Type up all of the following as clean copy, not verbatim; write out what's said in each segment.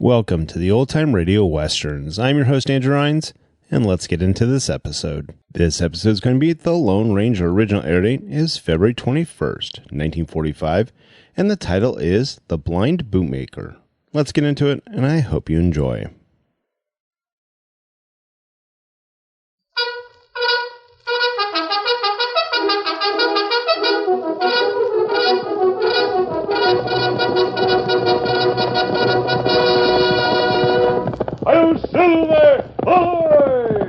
Welcome to the Old Time Radio Westerns. I'm your host, Andrew Rhynes, and let's get into this episode. This episode is going to be The Lone Ranger. Original air date is February 21st, 1945, and the title is The Blind Bootmaker. Let's get into it, and I hope you enjoy. I'll Silver! Ahoy!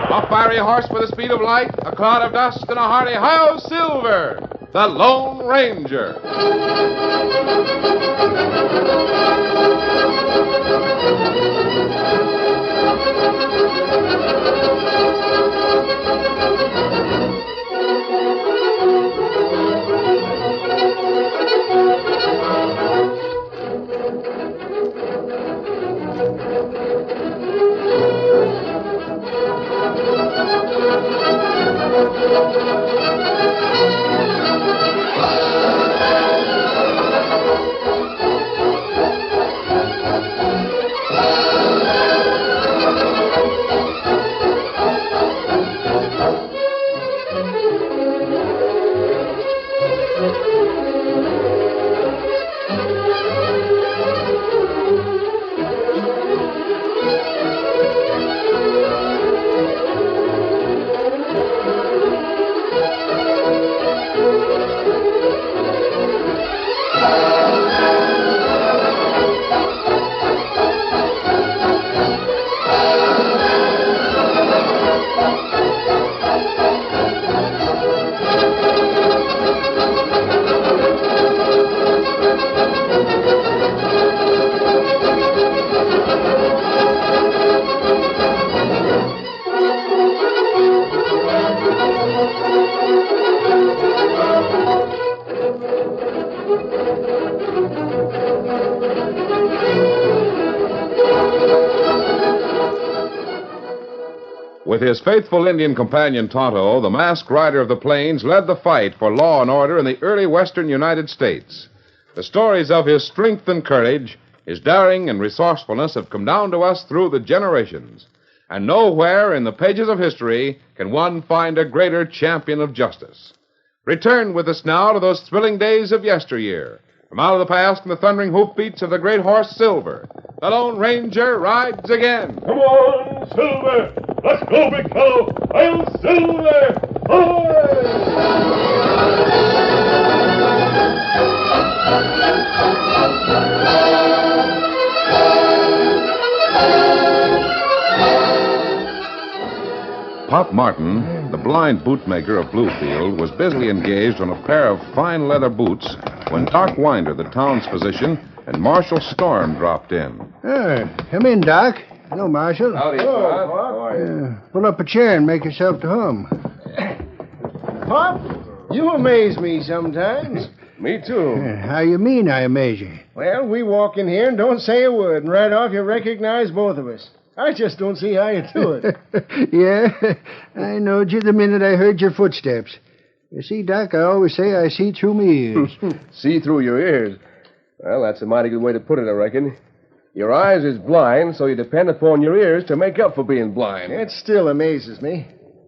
A fiery horse with the speed of light, a cloud of dust, and a hearty Hi-Yo Silver, the Lone Ranger. With his faithful Indian companion Tonto, the masked rider of the plains led the fight for law and order in the early western United States. The stories of his strength and courage, his daring and resourcefulness have come down to us through the generations. And nowhere in the pages of history can one find a greater champion of justice. Return with us now to those thrilling days of yesteryear. From out of the past and the thundering hoofbeats of the great horse Silver, the Lone Ranger rides again. Come on, Silver! Let's go, big fellow! I'll Silver! Pop Martin, the blind bootmaker of Bluefield, was busily engaged on a pair of fine leather boots when Doc Winder, the town's physician, and Marshal Storm dropped in. Come in, Doc. Hello, Marshal. Howdy, Todd. How are you? Pull up a chair and make yourself to hum. Pop, you amaze me sometimes. Me too. How you mean I amaze you? Well, we walk in here and don't say a word, and right off you recognize both of us. I just don't see how you do it. Yeah, I knowed you the minute I heard your footsteps. You see, Doc, I always say I see through my ears. See through your ears? Well, that's a mighty good way to put it, I reckon. Your eyes is blind, so you depend upon your ears to make up for being blind. It still amazes me.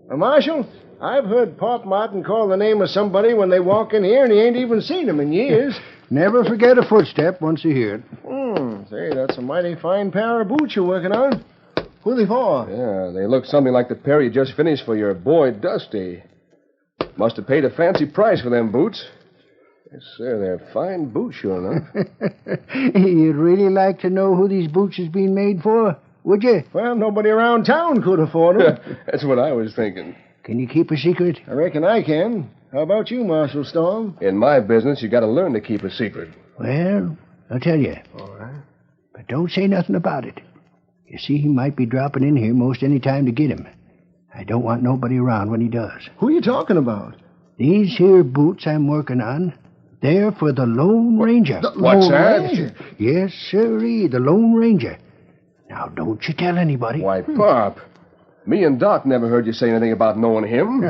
Marshal, I've heard Pop Martin call the name of somebody when they walk in here, and he ain't even seen him in years. Never forget a footstep once you hear it. Say, that's a mighty fine pair of boots you're working on. Who are they for? Yeah, they look something like the pair you just finished for your boy, Dusty. Must have paid a fancy price for them boots. Yes, sir, they're fine boots, sure enough. You'd really like to know who these boots is being made for, would you? Well, nobody around town could afford them. That's what I was thinking. Can you keep a secret? I reckon I can. How about you, Marshal Storm? In my business, you got to learn to keep a secret. Well, I'll tell you. All right. But don't say nothing about it. You see, he might be dropping in here most any time to get him. I don't want nobody around when he does. Who are you talking about? These here boots I'm working on, they're for the Lone Ranger. What's that? Ranger? Yes, sirree, the Lone Ranger. Now, don't you tell anybody. Why, Pop, me and Doc never heard you say anything about knowing him.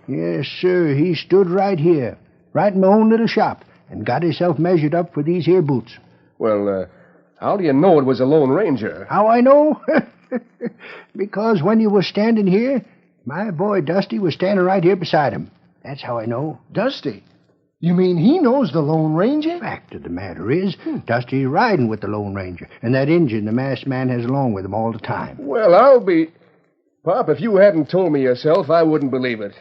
Yes, sir, he stood right here, right in my own little shop, and got himself measured up for these here boots. Well, how do you know it was a Lone Ranger? How I know? Because when you was standing here, my boy Dusty was standing right here beside him. That's how I know. Dusty? You mean he knows the Lone Ranger? Fact of the matter is, Dusty's riding with the Lone Ranger, and that Injun the masked man has along with him all the time. Well, I'll be... Pop, if you hadn't told me yourself, I wouldn't believe it.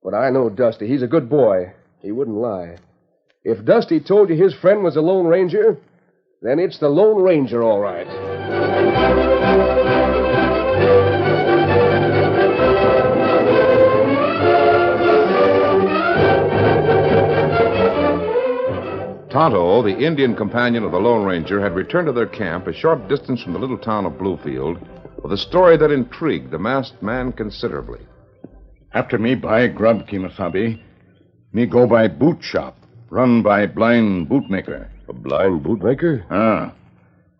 But I know Dusty. He's a good boy. He wouldn't lie. If Dusty told you his friend was a Lone Ranger, then it's the Lone Ranger, all right. Tonto, the Indian companion of the Lone Ranger, had returned to their camp a short distance from the little town of Bluefield with a story that intrigued the masked man considerably. After me buy grub, Kimasabi, me go by boot shop, run by blind bootmaker. A blind bootmaker? Ah.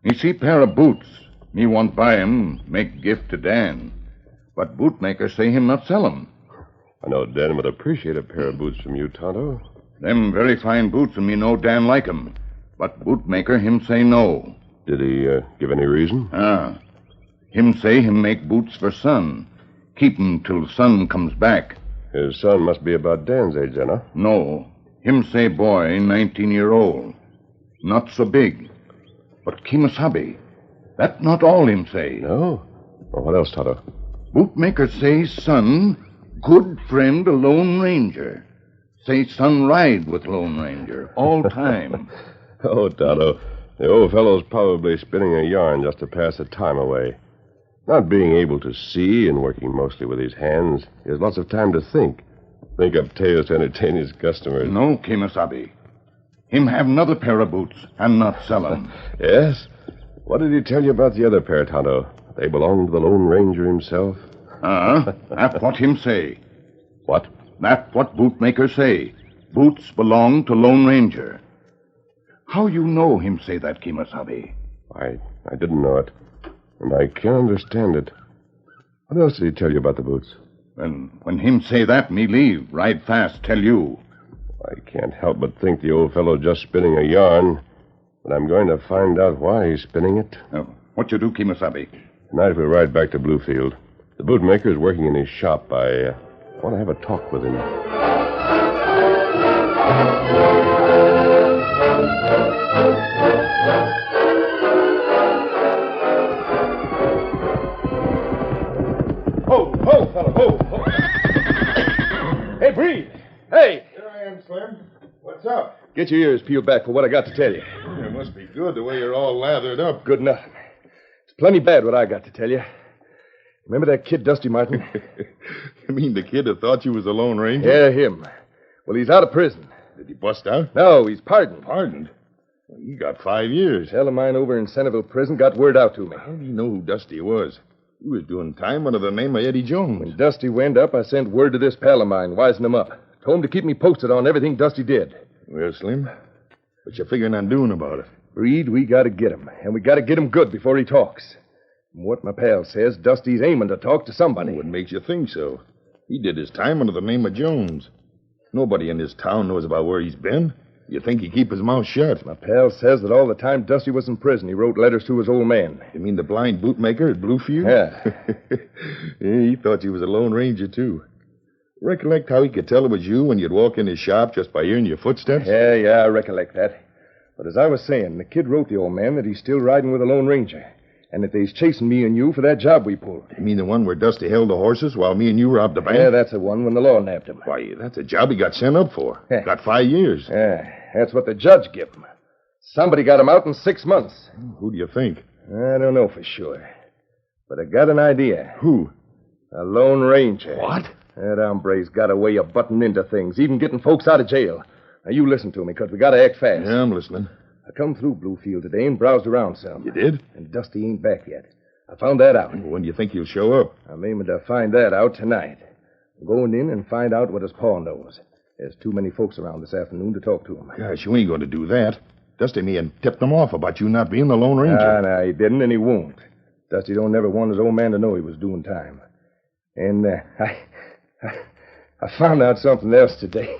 Me see pair of boots. Me want buy 'em, make gift to Dan. But bootmaker say him not sell 'em. I know Dan would appreciate a pair of boots from you, Tonto. Them very fine boots, and me know Dan like 'em. But bootmaker him say no. Did he give any reason? Ah. Him say him make boots for son. Keep 'em till son comes back. His son must be about Dan's age, then, huh? No. Him say boy, 19-year-old. Not so big. But Kimasabi, that not all him say. No? Well, what else, Tonto? Bootmaker say son, good friend, a Lone Ranger. Say son ride with Lone Ranger all time. Oh, Tonto, the old fellow's probably spinning a yarn just to pass the time away. Not being able to see and working mostly with his hands, he has lots of time to think. Think up tales to entertain his customers. No, Kimasabi. Him have another pair of boots and not sell 'em. Yes? What did he tell you about the other pair, Tonto? They belong to the Lone Ranger himself? That's what him say. What? That's what bootmaker say. Boots belong to Lone Ranger. How you know him say that, Kimasabi? I didn't know it. And I can't understand it. What else did he tell you about the boots? When him say that, me leave. Ride fast, tell you. I can't help but think the old fellow's just spinning a yarn. But I'm going to find out why he's spinning it. What you do, Kimasabi? Tonight we'll ride back to Bluefield. The bootmaker is working in his shop. I want to have a talk with him. Ho, fella, ho. Hey, breathe. Hey! Here I am, Slim. What's up? Get your ears peeled back for what I got to tell you. It must be good the way you're all lathered up. Good nothing. It's plenty bad what I got to tell you. Remember that kid, Dusty Martin? You mean the kid that thought you was a Lone Ranger? Yeah, him. Well, he's out of prison. Did he bust out? No, he's pardoned. Pardoned? Well, he got 5 years. A fella of mine over in Centerville prison got word out to me. How did he know who Dusty was? He was doing time under the name of Eddie Jones. When Dusty went up, I sent word to this pal of mine, wising him up. Told him to keep me posted on everything Dusty did. Well, Slim, what you figuring on doing about it? Reed, we got to get him, and we got to get him good before he talks. From what my pal says, Dusty's aiming to talk to somebody. What makes you think so? He did his time under the name of Jones. Nobody in this town knows about where he's been. You think he'd keep his mouth shut? My pal says that all the time Dusty was in prison, he wrote letters to his old man. You mean the blind bootmaker at Bluefield? Yeah. Yeah, he thought you was a Lone Ranger, too. Recollect how he could tell it was you when you'd walk in his shop just by hearing your footsteps? Yeah, I recollect that. But as I was saying, the kid wrote the old man that he's still riding with a Lone Ranger, and that they's chasing me and you for that job we pulled. You mean the one where Dusty held the horses while me and you robbed the bank? Yeah, that's the one when the law nabbed him. Why, that's a job he got sent up for. Yeah. Got 5 years. Yeah, that's what the judge gave him. Somebody got him out in 6 months. Who do you think? I don't know for sure. But I got an idea. Who? A Lone Ranger. What? That hombre's got a way of butting into things, even getting folks out of jail. Now, you listen to me, because we got to act fast. Yeah, I'm listening. I come through Bluefield today and browsed around some. You did? And Dusty ain't back yet. I found that out. When do you think he'll show up? I'm aiming to find that out tonight. I'm going in and find out what his paw knows. There's too many folks around this afternoon to talk to him. Gosh, you ain't going to do that. Dusty me and tipped him off about you not being the Lone Ranger. No, he didn't, and he won't. Dusty don't never want his old man to know he was doing time. And I found out something else today.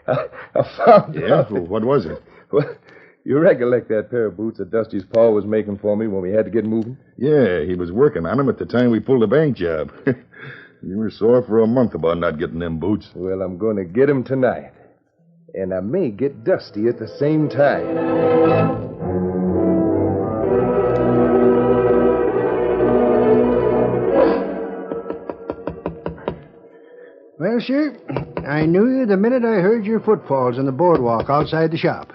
I found Yeah? out. Well, what was it? Well, you recollect that pair of boots that Dusty's pa was making for me when we had to get moving? Yeah, he was working on them at the time we pulled the bank job. You were sore for a month about not getting them boots. Well, I'm going to get 'em tonight. And I may get Dusty at the same time. Well, sir, I knew you the minute I heard your footfalls on the boardwalk outside the shop.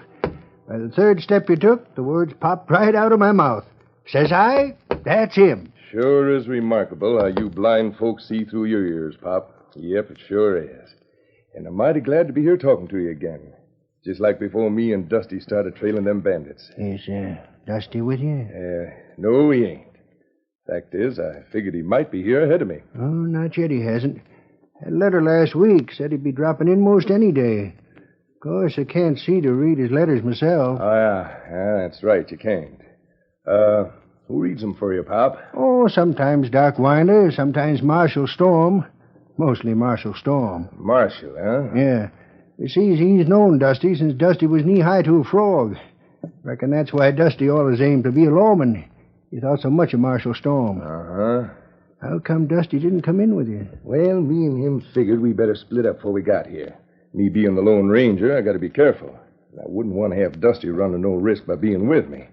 By the third step you took, the words popped right out of my mouth. Says I, that's him. Sure is remarkable how you blind folks see through your ears, Pop. Yep, it sure is. And I'm mighty glad to be here talking to you again. Just like before me and Dusty started trailing them bandits. Is Dusty with you? No, he ain't. Fact is, I figured he might be here ahead of me. Oh, not yet he hasn't. That letter last week said he'd be dropping in most any day. Of course, I can't see to read his letters myself. Oh, yeah, that's right, you can't. Who reads them for you, Pop? Oh, sometimes Doc Winder, sometimes Marshal Storm. Mostly Marshal Storm. Marshal, huh? Yeah. You see, he's known Dusty since Dusty was knee-high to a frog. Reckon that's why Dusty always aimed to be a lawman. He thought so much of Marshal Storm. Uh-huh. How come Dusty didn't come in with you? Well, me and him figured we better split up before we got here. Me being the Lone Ranger, I got to be careful. I wouldn't want to have Dusty running no risk by being with me,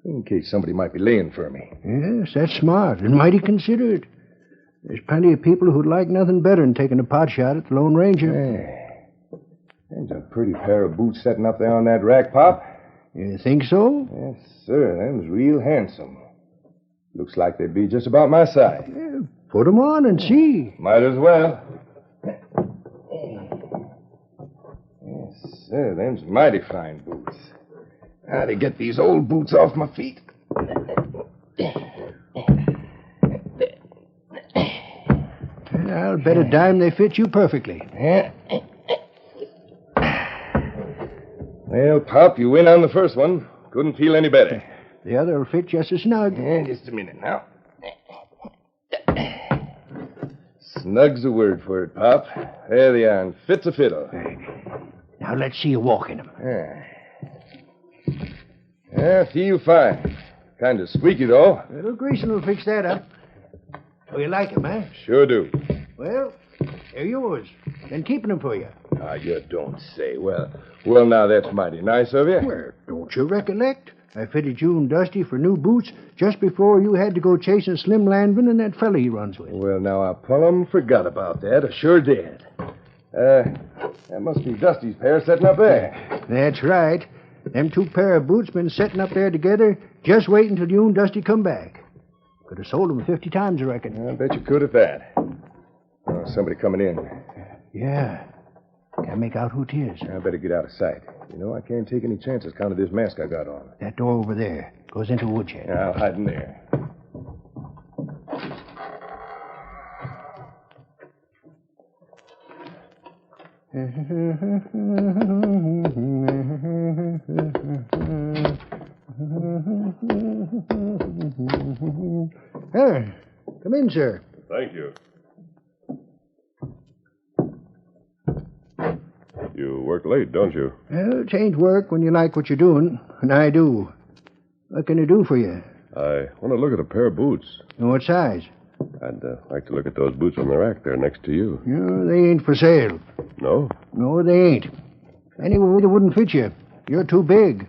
in case somebody might be laying for me. Yes, that's smart and mighty considerate. There's plenty of people who'd like nothing better than taking a pot shot at the Lone Ranger. Hey, there's a pretty pair of boots sitting up there on that rack, Pop. You think so? Yes, sir. Them's real handsome. Looks like they'd be just about my size. Yeah, put 'em on and see. Might as well. Yes, sir. Them's mighty fine boots. How to get these old boots off my feet? I'll bet a dime they fit you perfectly. Yeah. Well, Pop, you win on the first one. Couldn't feel any better. The other will fit just as snug. Yeah, just a minute now. Snug's the word for it, Pop. There they are, and fit's a fiddle. Now let's see you walk in 'em. Yeah, feel fine. Kind of squeaky, though. Little greasing will fix that up. Oh, you like 'em, eh? Sure do. Well, they're yours. Been keeping 'em for you. Ah, you don't say. Well, now that's mighty nice of you. Well, don't you recollect? I fitted you and Dusty for new boots just before you had to go chasing Slim Landman and that fella he runs with. Well, now I plumb forgot about that. I sure did. That must be Dusty's pair sitting up there. That's right. Them two pair of boots been sitting up there together, just waiting till you and Dusty come back. Could have sold 'em 50 times, I reckon. I bet you could at that. Oh, somebody coming in. Yeah. Can't make out who 'tis. I better get out of sight. You know, I can't take any chances counting this mask I got on. That door over there goes into a woodshed. Yeah, I'll hide in there. Come in, sir. Thank you. You work late, don't you? Well, it ain't work when you like what you're doing, and I do. What can I do for you? I want to look at a pair of boots. What size? I'd like to look at those boots on the rack there next to you. No, they ain't for sale. No? No, they ain't. Anyway, they wouldn't fit you. You're too big.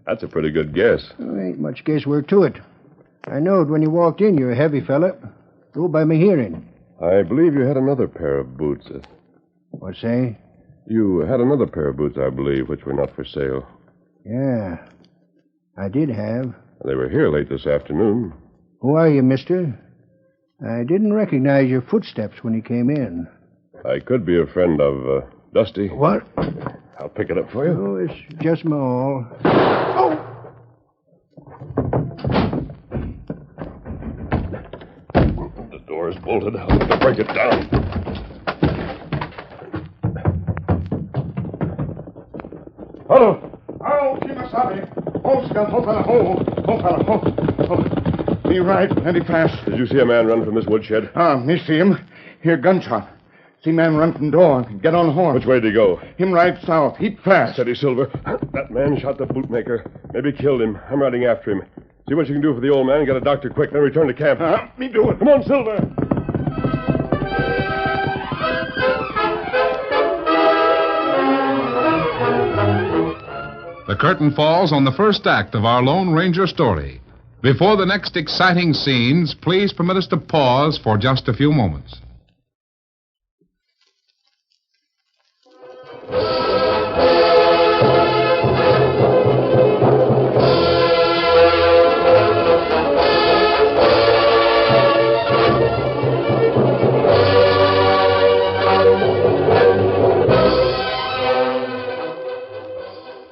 That's a pretty good guess. There ain't much guesswork to it. I knowed when you walked in you're a heavy fella. Go by my hearing. I believe you had another pair of boots. What say? You had another pair of boots, I believe, which were not for sale. Yeah, I did have. They were here late this afternoon. Who are you, mister? I didn't recognize your footsteps when you came in. I could be a friend of Dusty. What? I'll pick it up for you. Oh, it's just my all. Oh! The door is bolted. I'll have to break it down. Hello. Oh, Kimasabi. Oh, Scott. Oh, fella. Oh, fella. Oh. Be right. Plenty fast. Did you see a man run from this woodshed? Me see him. Hear gunshot. See man run from door. Get on horse. Which way did he go? Him ride south. Heap fast. Steady, Silver. That man shot the bootmaker. Maybe killed him. I'm riding after him. See what you can do for the old man and get a doctor quick, then return to camp. Me do it. Come on, Silver. The curtain falls on the first act of our Lone Ranger story. Before the next exciting scenes, please permit us to pause for just a few moments.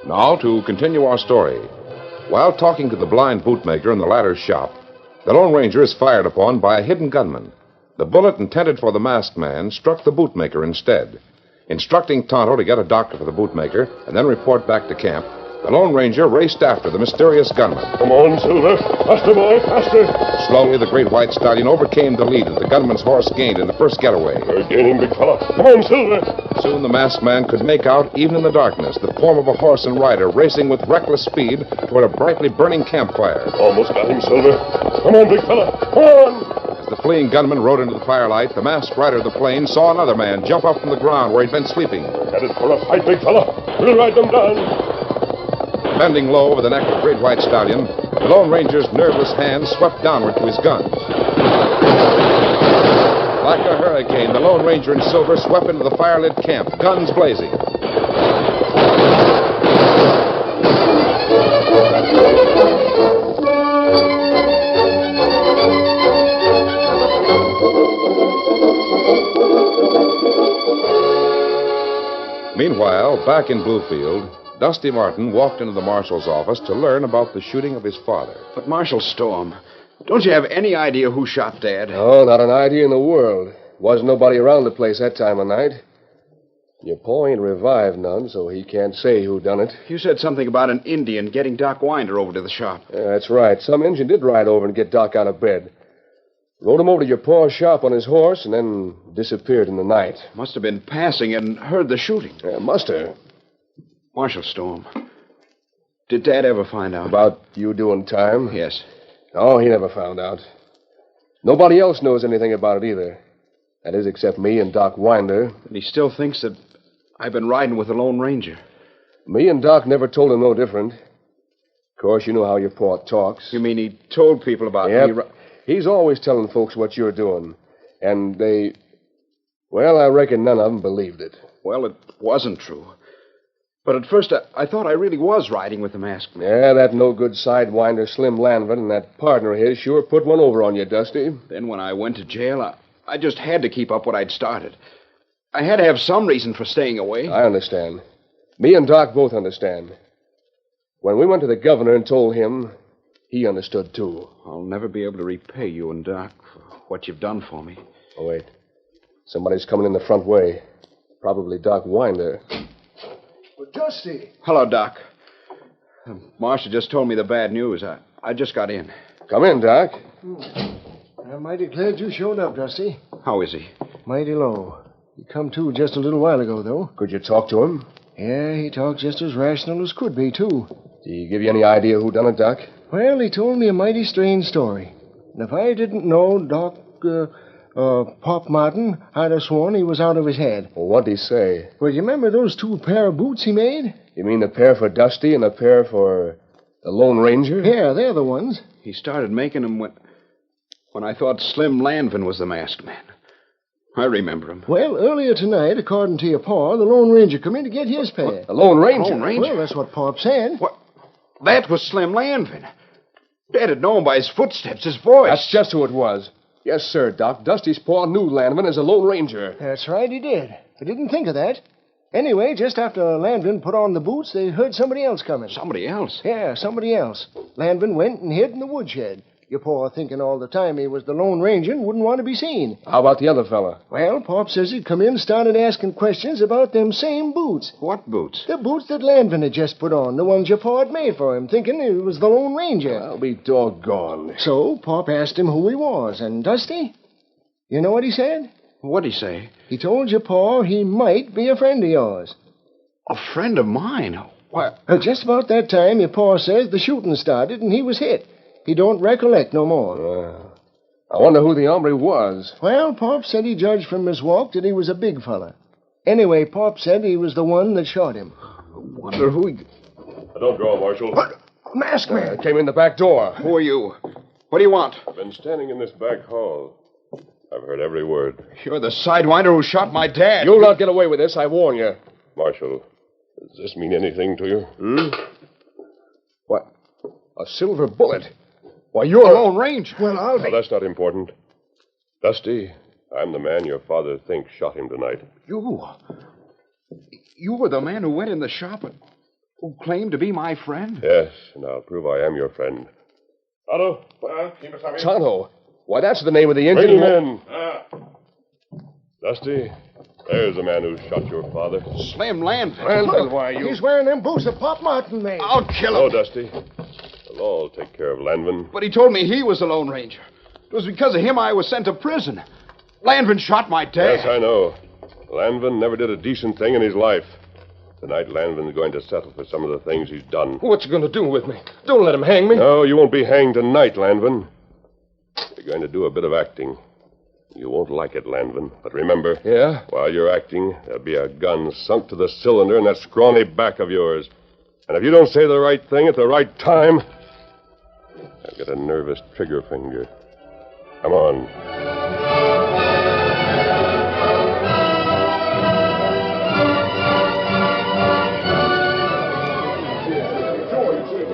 Now, to continue our story. While talking to the blind bootmaker in the latter's shop, the Lone Ranger is fired upon by a hidden gunman. The bullet intended for the masked man struck the bootmaker instead. Instructing Tonto to get a doctor for the bootmaker and then report back to camp, the Lone Ranger raced after the mysterious gunman. Come on, Silver. Faster, boy, faster. Slowly, the great white stallion overcame the lead that the gunman's horse gained in the first getaway. We're gaining, big fella. Come on, Silver. Soon the masked man could make out, even in the darkness, the form of a horse and rider racing with reckless speed toward a brightly burning campfire. Almost got him, Silver. Come on, big fella. Come on. As the fleeing gunman rode into the firelight, the masked rider of the plain saw another man jump up from the ground where he'd been sleeping. Headed for a fight, big fella. We'll ride them down. Bending low over the neck of the great white stallion, the Lone Ranger's nerveless hand swept downward to his guns. Like a hurricane, the Lone Ranger and Silver swept into the firelit camp, guns blazing. Meanwhile, back in Bluefield, Dusty Martin walked into the marshal's office to learn about the shooting of his father. But, Marshal Storm, don't you have any idea who shot Dad? Oh, not an idea in the world. Wasn't nobody around the place that time of night. Your pa ain't revived none, so he can't say who done it. You said something about an Indian getting Doc Winder over to the shop. Yeah, that's right. Some Injun did ride over and get Doc out of bed. Rode him over to your pa's shop on his horse and then disappeared in the night. Must have been passing and heard the shooting. Yeah, must have. Marshal Storm, did Dad ever find out? About you doing time? Yes. Oh, he never found out. Nobody else knows anything about it either. That is, except me and Doc Winder. And he still thinks that I've been riding with the Lone Ranger. Me and Doc never told him no different. Of course, you know how your pa talks. You mean he told people about me? Yep. He's always telling folks what you're doing. And they... Well, I reckon none of them believed it. Well, it wasn't true. But at first, I thought I really was riding with the masked man. Yeah, that no-good sidewinder Slim Lanvin and that partner of his sure put one over on you, Dusty. Then when I went to jail, I just had to keep up what I'd started. I had to have some reason for staying away. I understand. Me and Doc both understand. When we went to the governor and told him, he understood, too. I'll never be able to repay you and Doc for what you've done for me. Oh, wait. Somebody's coming in the front way. Probably Doc Winder. Well, Dusty. Hello, Doc. Marcia just told me the bad news. I just got in. Come in, Doc. I'm mighty glad you showed up, Dusty. How is he? Mighty low. He come to just a little while ago, though. Could you talk to him? Yeah, he talked just as rational as could be, too. Did he give you any idea who done it, Doc? Well, he told me a mighty strange story. And if I didn't know Pop Martin, I'd have sworn he was out of his head. Well, what'd he say? Well, you remember those 2 pair of boots he made? You mean a pair for Dusty and a pair for the Lone Ranger? Yeah, they're the ones. He started making them when I thought Slim Lanvin was the masked man. I remember him. Well, earlier tonight, according to your pa, the Lone Ranger come in to get his pair. What? The Lone Ranger? Lone Ranger? Well, that's what Pop said. What? That was Slim Lanvin. Dad had known by his footsteps, his voice. That's just who it was. Yes, sir, Doc. Dusty's pa knew Lanvin as a Lone Ranger. That's right, he did. I didn't think of that. Anyway, just after Lanvin put on the boots, they heard somebody else coming. Somebody else? Yeah, somebody else. Lanvin went and hid in the woodshed. Your pa thinking all the time he was the Lone Ranger and wouldn't want to be seen. How about the other fella? Well, Pop says he'd come in and started asking questions about them same boots. What boots? The boots that Lanvin had just put on, the ones your pa had made for him, thinking he was the Lone Ranger. I'll be doggone. So Pop asked him who he was, and Dusty, you know what he said? What'd he say? He told your pa he might be a friend of yours. A friend of mine? Why? Just about that time, your pa says the shooting started and he was hit. He don't recollect no more. I wonder who the hombre was. Well, Pop said he judged from his walk that he was a big fella. Anyway, Pop said he was the one that shot him. I wonder who he... Don't go, Marshal. What? Masked man. Came in the back door. Who are you? What do you want? I've been standing in this back hall. I've heard every word. You're the sidewinder who shot my dad. You'll not get away with this, I warn you. Marshal, does this mean anything to you? What? A silver bullet? Why, you're a Lone Ranger. Well, I'll Well, that's not important. Dusty, I'm the man your father thinks shot him tonight. You were the man who went in the shop and who claimed to be my friend? Yes, and I'll prove I am your friend. Tonto. Tonto? Why, that's the name of the engine. Bring him in. Dusty, there's the man who shot your father. Slim Landon. Landon, why, you... He's wearing them boots that Pop Martin made. I'll kill Hello, him. Dusty. The law will take care of Landman. But he told me he was the Lone Ranger. It was because of him I was sent to prison. Landon shot my dad. Yes, I know. Landman never did a decent thing in his life. Tonight, Landman's going to settle for some of the things he's done. What you going to do with me? Don't let him hang me. No, you won't be hanged tonight, Landman. You're going to do a bit of acting. You won't like it, Landman. But remember, while you're acting, there'll be a gun sunk to the cylinder in that scrawny back of yours. And if you don't say the right thing at the right time, I've got a nervous trigger finger. Come on.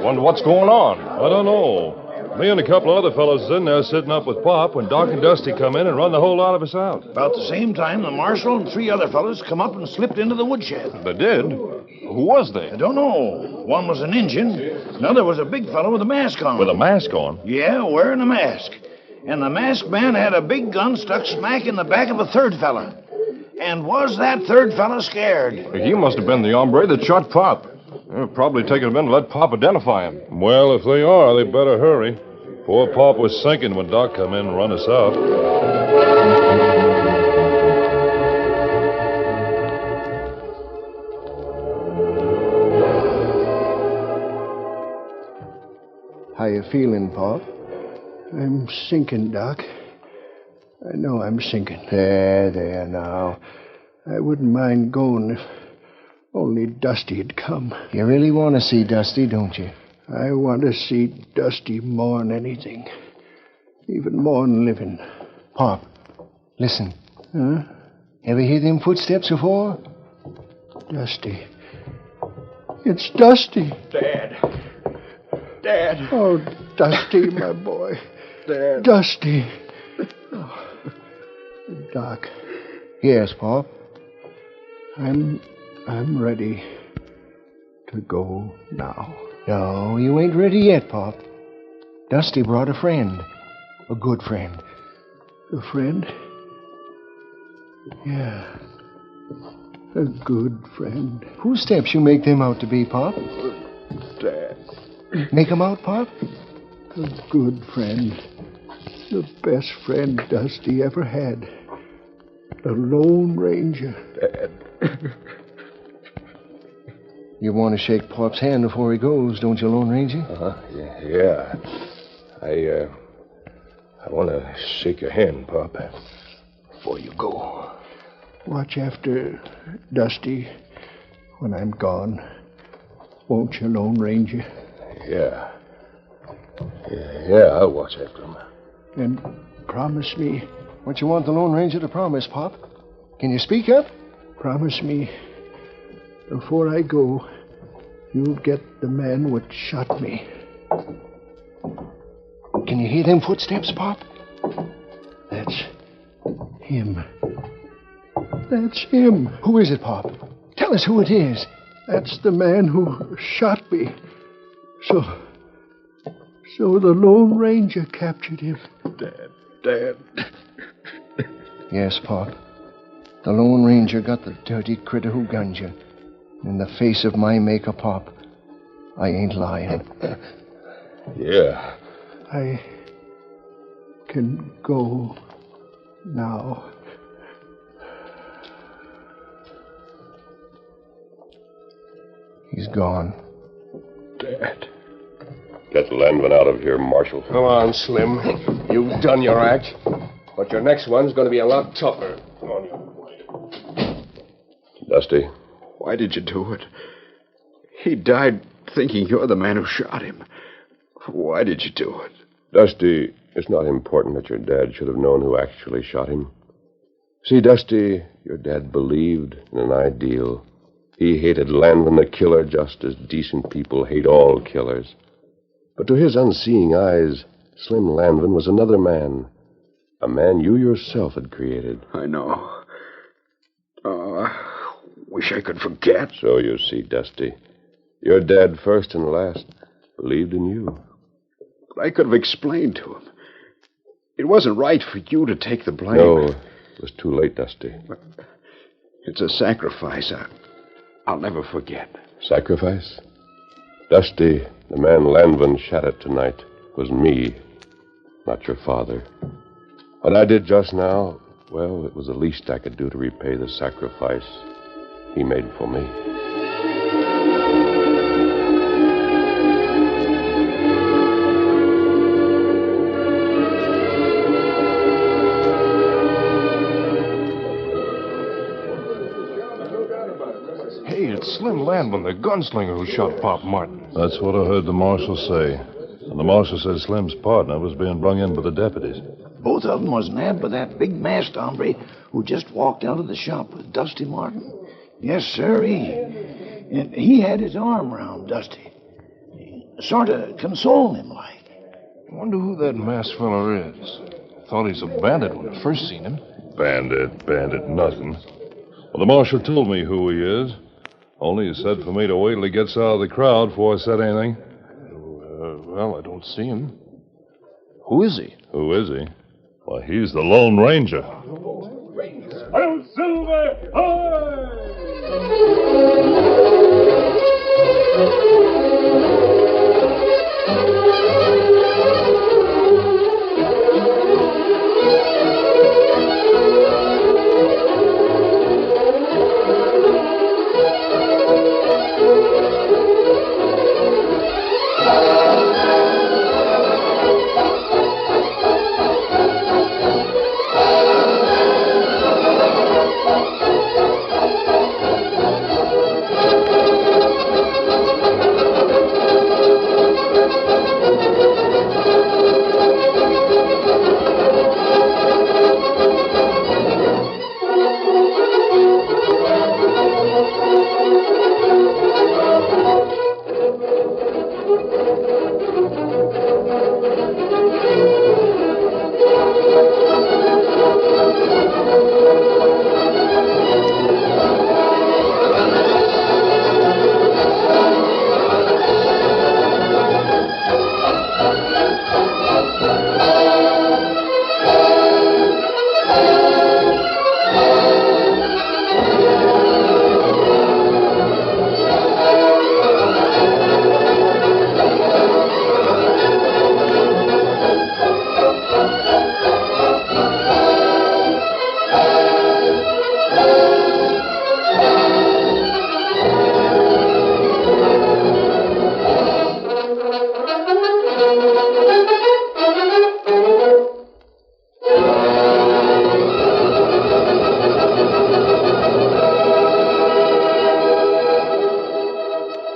Wonder what's going on. I don't know. Me and a couple of other fellows is in there sitting up with Pop when Doc and Dusty come in and run the whole lot of us out. About the same time, the marshal and 3 other fellas come up and slipped into the woodshed. They did? Who was they? I don't know. One was an Injun. Another was a big fellow with a mask on. With a mask on? Yeah, wearing a mask. And the masked man had a big gun stuck smack in the back of a third fella. And was that third fella scared? He must have been the hombre that shot Pop. They're probably taking him in to let Pop identify him. Well, if they are, they better hurry. Poor Pop was sinking when Doc come in and run us out. How you feeling, Pop? I'm sinking, Doc. I know I'm sinking. There now. I wouldn't mind going if only Dusty'd come. You really want to see Dusty, don't you? I want to see Dusty more than anything. Even more than living. Pop, listen. Huh? Ever hear them footsteps before? Dusty. It's Dusty. Dad. Dad. Oh, Dusty, my boy. Dad. Dusty. Oh. Doc. Yes, Pop. I'm ready to go now. No, you ain't ready yet, Pop. Dusty brought a friend. A good friend. A friend? Yeah. A good friend. Whose steps you make them out to be, Pop? Dad. Make them out, Pop? A good friend. The best friend Dusty ever had. The Lone Ranger. Dad. You want to shake Pop's hand before he goes, don't you, Lone Ranger? Yeah. I want to shake your hand, Pop, before you go. Watch after Dusty when I'm gone. Won't you, Lone Ranger? Yeah. Yeah, I'll watch after him. And promise me... What you want the Lone Ranger to promise, Pop? Can you speak up? Promise me, before I go, you'll get the man what shot me. Can you hear them footsteps, Pop? That's him. That's him. Who is it, Pop? Tell us who it is. That's the man who shot me. So the Lone Ranger captured him. Dad. Yes, Pop. The Lone Ranger got the dirty critter who gunned you. In the face of my maker, Pop, I ain't lying. Yeah. I can go now. He's gone. Dad. Get Lanvin out of here, Marshal. Come on, Slim. You've done your act. But your next one's going to be a lot tougher. Come on, you. Dusty. Why did you do it? He died thinking you're the man who shot him. Why did you do it? Dusty, it's not important that your dad should have known who actually shot him. See, Dusty, your dad believed in an ideal. He hated Lanvin the killer just as decent people hate all killers. But to his unseeing eyes, Slim Lanvin was another man. A man you yourself had created. I know. Wish I could forget. So you see, Dusty, your dad first and last believed in you. But I could have explained to him. It wasn't right for you to take the blame. No, it was too late, Dusty. It's a sacrifice I'll never forget. Sacrifice? Dusty, the man Lanvin shot at tonight was me, not your father. What I did just now, well, it was the least I could do to repay the sacrifice he made for me. Hey, it's Slim Lanvin, the gunslinger who shot Pop Martin. That's what I heard the marshal say. And the marshal said Slim's partner was being brung in by the deputies. Both of them was nabbed by that big masked hombre who just walked out of the shop with Dusty Martin. Yes, sir, and he had his arm around Dusty. Sort of consoling him like. I wonder who that masked fella is. Thought he's a bandit when I first seen him. Bandit, nothing. Well, the marshal told me who he is. Only he said for me to wait till he gets out of the crowd before I said anything. Well, I don't see him. Who is he? Who is he? Why, he's the Lone Ranger. Hello, Silver! Hi!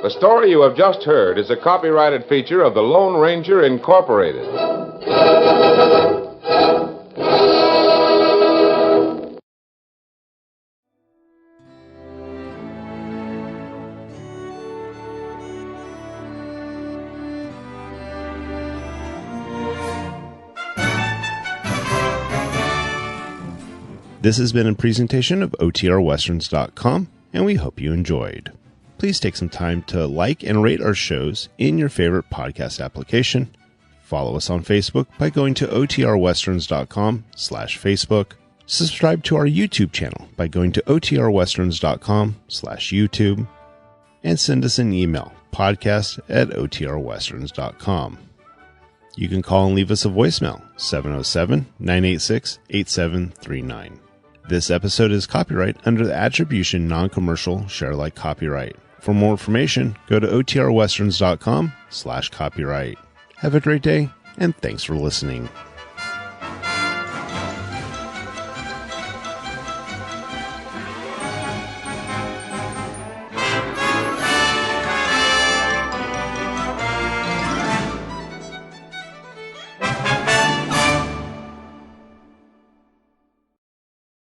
The story you have just heard is a copyrighted feature of the Lone Ranger Incorporated. This has been a presentation of OTRWesterns.com, and we hope you enjoyed. Please take some time to like and rate our shows in your favorite podcast application. Follow us on Facebook by going to OTRWesterns.com/Facebook. Subscribe to our YouTube channel by going to OTRWesterns.com/YouTube. And send us an email, podcast@OTRWesterns.com. You can call and leave us a voicemail, 707-986-8739. This episode is copyright under the Attribution Non-Commercial Share Alike copyright. For more information, go to otrwesterns.com/copyright. Have a great day, and thanks for listening.